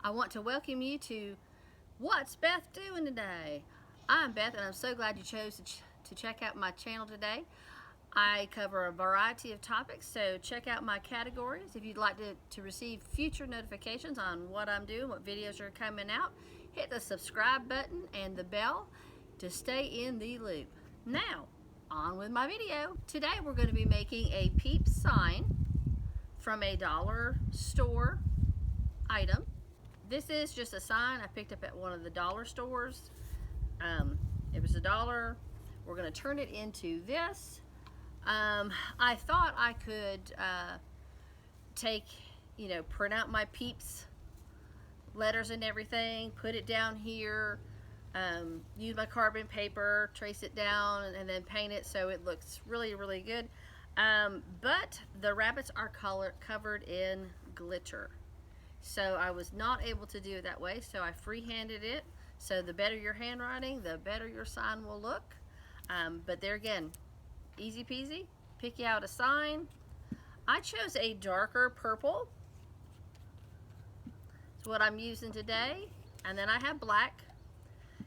I want to welcome you to What's Beth Doing Today? I'm Beth and I'm so glad you chose to check out my channel today. I cover a variety of topics, so check out my categories. If you'd like to receive future notifications on what I'm doing, what videos are coming out, hit the subscribe button and the bell to stay in the loop. Now, on with my video. Today we're going to be making a Peeps sign from a dollar store item. This is just a sign I picked up at one of the dollar stores. It was $1. We're going to turn it into this. I thought I could print out my Peeps letters and everything, put it down here, use my carbon paper, trace it down, and then paint it so it looks really, really good. But the rabbits are covered in glitter. So I was not able to do it that way, so I freehanded it. So the better your handwriting, the better your sign will look. But there again, easy peasy, pick you out a sign. I chose a darker purple. It's what I'm using today. And then I have black,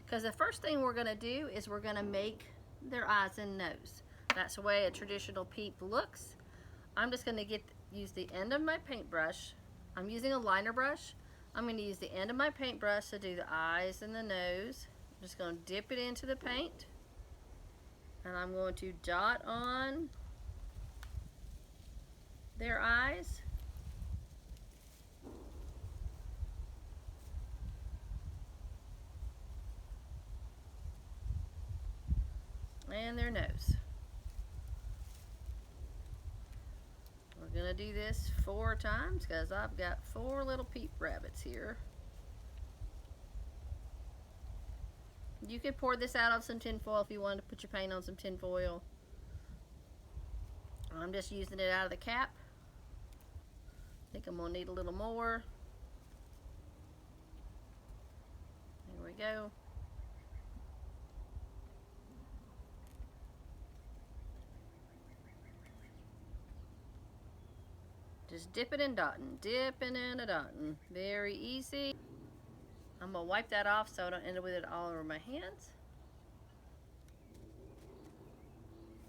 because the first thing we're gonna do is we're gonna make their eyes and nose. That's the way a traditional Peep looks. I'm just gonna use the end of my paintbrush. I'm using a liner brush. I'm going to use the end of my paintbrush to do the eyes and the nose. I'm just going to dip it into the paint. And I'm going to dot on their eyes. And their nose. We're going to do this 4 times because I've got 4 little Peep rabbits here. You could pour this out on some tin foil if you wanted to put your paint on some tin foil. I'm just using it out of the cap. I think I'm going to need a little more. There we go. Just dipping and dotting, dipping and a dotting. Very easy. I'm gonna wipe that off so I don't end up with it all over my hands.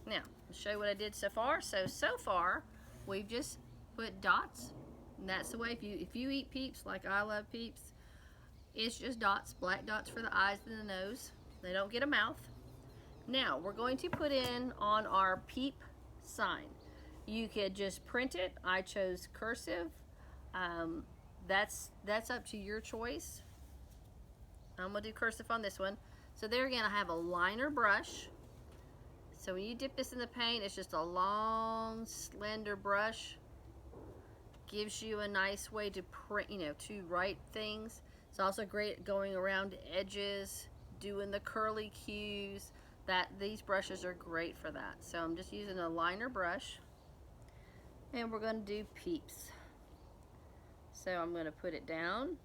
Now, I'll show you what I did so far. So far, we've just put dots. And that's the way, if you eat Peeps like I love Peeps, it's just dots, black dots for the eyes and the nose. They don't get a mouth. Now, we're going to put in on our Peep sign. You could just print it. I chose cursive. That's up to your choice. I'm gonna do cursive on this one. So there again, I have a liner brush. So when you dip this in the paint, it's just a long, slender brush. Gives you a nice way to print, to write things. It's also great at going around edges, doing the curly cues. These brushes are great for that. So I'm just using a liner brush. And we're going to do Peeps. So I'm going to put it down.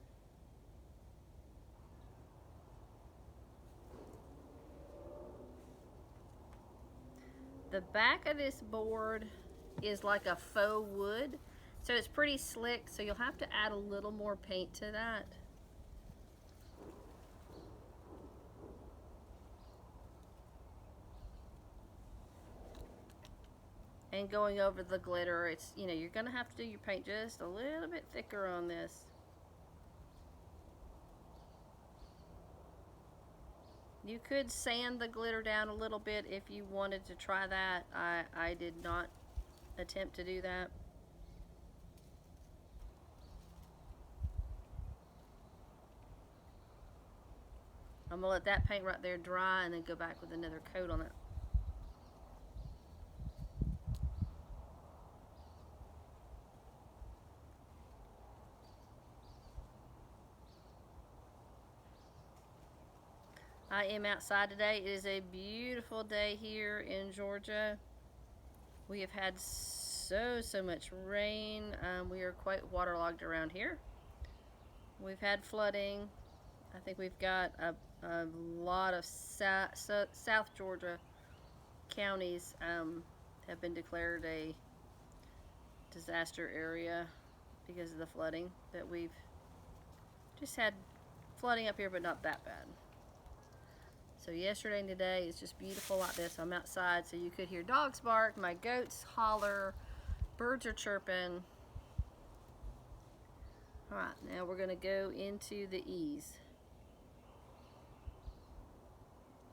The back of this board is like a faux wood. So it's pretty slick, so you'll have to add a little more paint to that. And going over the glitter, it's, you're gonna have to do your paint just a little bit thicker on this. You could sand the glitter down a little bit if you wanted to try that. I did not attempt to do that. I'm gonna let that paint right there dry and then go back with another coat on it. I am outside today. It is a beautiful day here in Georgia. We have had so much rain. We are quite waterlogged around here. We've had flooding. I think we've got a lot of South Georgia counties have been declared a disaster area because of the flooding that we've Just had flooding up here, but not that bad. So yesterday and today is just beautiful like this. I'm outside, so you could hear dogs bark, my goats holler, birds are chirping. All right, now we're gonna go into the E's.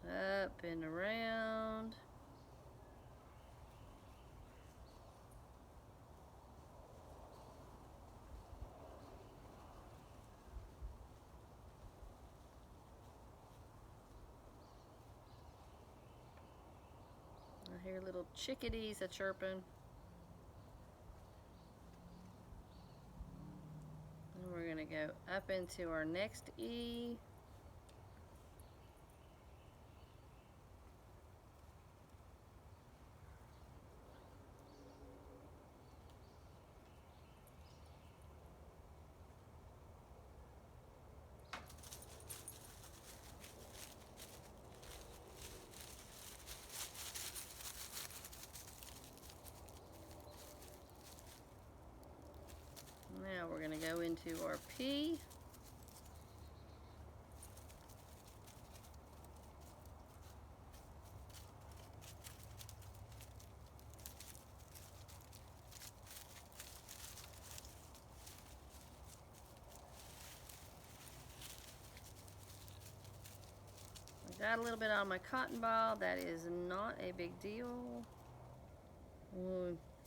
Up and around. I hear little chickadees a chirping. And we're gonna go up into our next E. Now we're going to go into our P. I got a little bit on my cotton ball. That is not a big deal.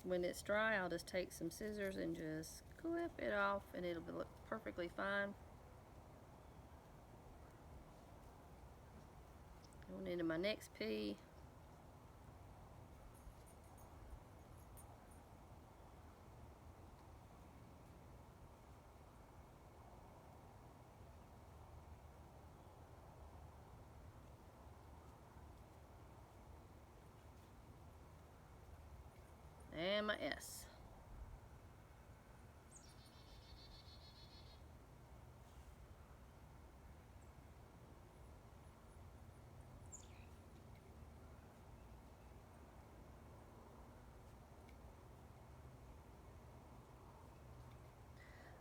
When it's dry, I'll just take some scissors and just clip it off, and it'll look perfectly fine. Going into my next P. And my S.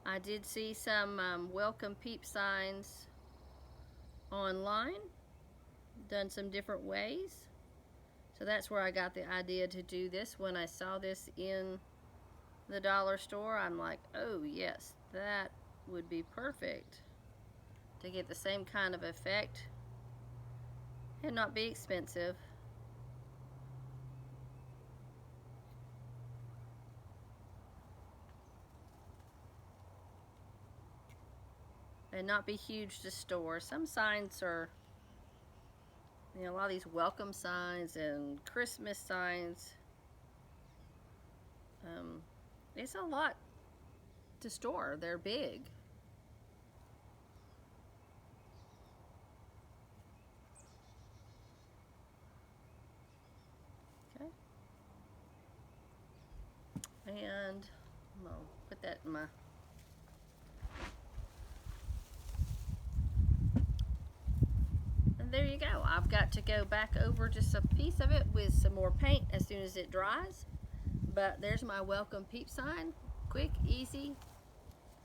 I did see some Welcome Peeps signs online, done some different ways. So that's where I got the idea to do this. When I saw this in the dollar store, I'm like, oh yes, that would be perfect to get the same kind of effect and not be expensive. And not be huge to store. Some signs are, you know, a lot of these welcome signs and Christmas signs, it's a lot to store. They're big. Okay. And I'm gonna put that in my and there you go. I've got to go back over just a piece of it with some more paint as soon as it dries. But there's my Welcome Peep sign. Quick, easy,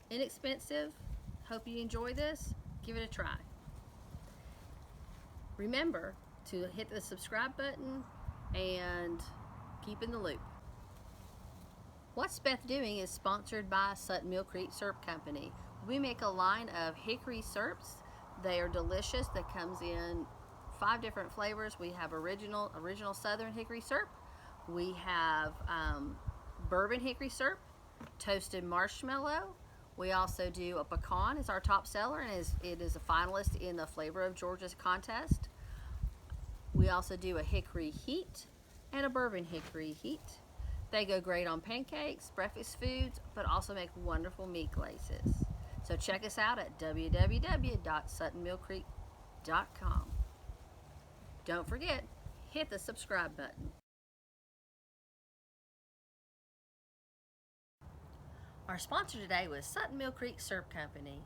inexpensive. Hope you enjoy this. Give it a try. Remember to hit the subscribe button and keep in the loop. What's Beth Doing is sponsored by Sutton Mill Creek Syrup Company. We make a line of hickory syrups. They are delicious. That comes in 5 different flavors. We have original Southern hickory syrup. We have bourbon hickory syrup, toasted marshmallow. We also do a pecan as our top seller, and it is a finalist in the Flavor of Georgia's contest. We also do a hickory heat and a bourbon hickory heat. They go great on pancakes, breakfast foods, but also make wonderful meat glazes. So check us out at www.suttonmillcreek.com. Don't forget, hit the subscribe button. Our sponsor today was Sutton Mill Creek Syrup Company.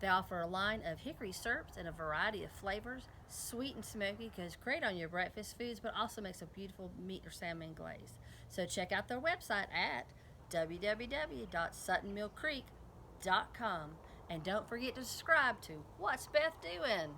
They offer a line of hickory syrups in a variety of flavors. Sweet and smoky, goes great on your breakfast foods, but also makes a beautiful meat or salmon glaze. So check out their website at www.suttonmillcreek.com. And don't forget to subscribe to What's Beth Doing?